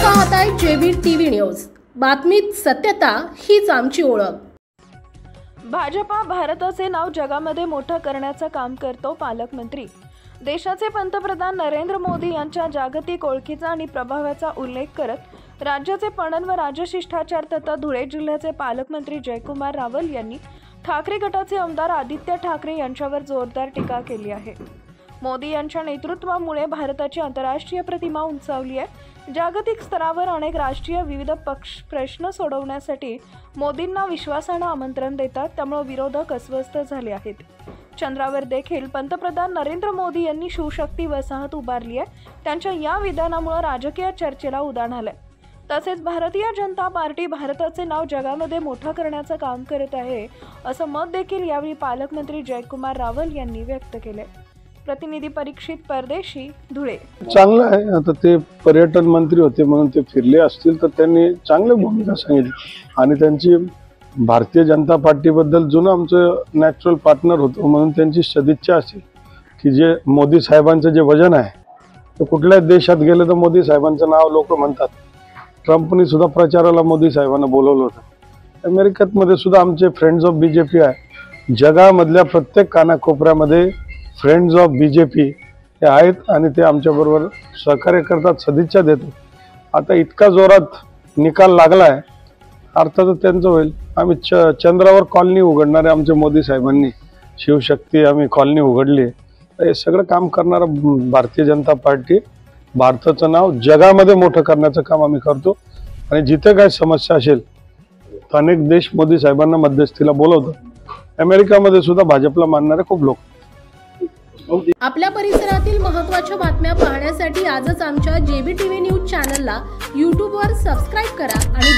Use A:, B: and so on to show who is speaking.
A: पाहताय JB TV news. बातमीत सत्यता हीच आमची ओळख।
B: भाजपा भारताचे नाव जगामध्ये मोठं करण्याचं काम करतो। पालकमंत्री देशाचे पंतप्रधान नरेंद्र मोदी यांच्या जागतिक ओळखीचा आणि प्रभावाचा उल्लेख करत राज्याचे पणन व राजशिष्टाचार तथा धुळे जिल्ह्याचे पालकमंत्री जयकुमार रावल यांनी ठाकरे गटाचे आमदार आदित्य ठाकरे यांच्यावर जोरदार टीका केली आहे। मोदी यांच्या नेतृत्वामुळे भारताची आंतरराष्ट्रीय प्रतिमा उंचावली आहे। जागतिक स्तरावर अनेक राष्ट्रीय विविध प्रश्न सोडवण्यासाठी मोदींना विश्वासानं आमंत्रण देतात, त्यामुळे विरोधक अस्वस्थ झाले आहेत। चंद्रावर देखील पंतप्रधान नरेंद्र मोदी यांनी शिवशक्ती वसाहत उभारली आहे। त्यांच्या या विधानामुळे राजकीय चर्चेला उधाण आलंय। तसेच भारतीय जनता पार्टी भारताचे नाव जगामध्ये मोठं करण्याचं काम करत आहे, असं मत देखील यावेळी पालकमंत्री जयकुमार रावल यांनी व्यक्त केले। प्रतिनिधी परीक्षित परदेशी, धुळे।
C: चांगलं आहे। आता ते पर्यटन मंत्री होते म्हणून ते फिरले असतील तर त्यांनी चांगली भूमिका सांगितली आणि त्यांची भारतीय जनता पार्टीबद्दल जुनं आमचं नॅचरल पार्टनर होतं म्हणून त्यांची सदिच्छा असेल की जे मोदी साहेबांचं जे वजन आहे ते कुठल्याच देशात गेलं तर मोदी साहेबांचं नाव लोक म्हणतात। ट्रम्पनी सुद्धा प्रचाराला मोदी साहेबांना बोलवलं होतं। अमेरिकेमध्ये सुद्धा आमचे फ्रेंड्स ऑफ बीजेपी आहे। जगामधल्या प्रत्येक कानाकोपऱ्यामध्ये फ्रेंड्स ऑफ बीजेपी हे आहेत आणि ते आमच्याबरोबर सहकार्य करतात, सदिच्छा देतात। आता इतका जोरात निकाल लागला आहे, अर्थातच त्यांचं होईल। आम्ही चंद्रावर कॉलनी उघडणारे आमचे मोदी साहेबांनी शिवशक्ती आम्ही कॉलनी उघडली। हे सगळं काम करणारा भारतीय जनता पार्टी भारताचं नाव जगामध्ये मोठं करण्याचं काम आम्ही करतो आणि जिथे काही समस्या असेल तर अनेक देश मोदी साहेबांना मध्यस्थीला बोलवतात। अमेरिकेमध्ये सुद्धा भाजपला मानणारे खूप लोक।
A: आपल्या परिसरातील महत्त्वाच्या बातम्या पाहण्यासाठी आजच आमच्या जेबी टीव्ही न्यूज चॅनलला YouTube वर सबस्क्राइब करा आणि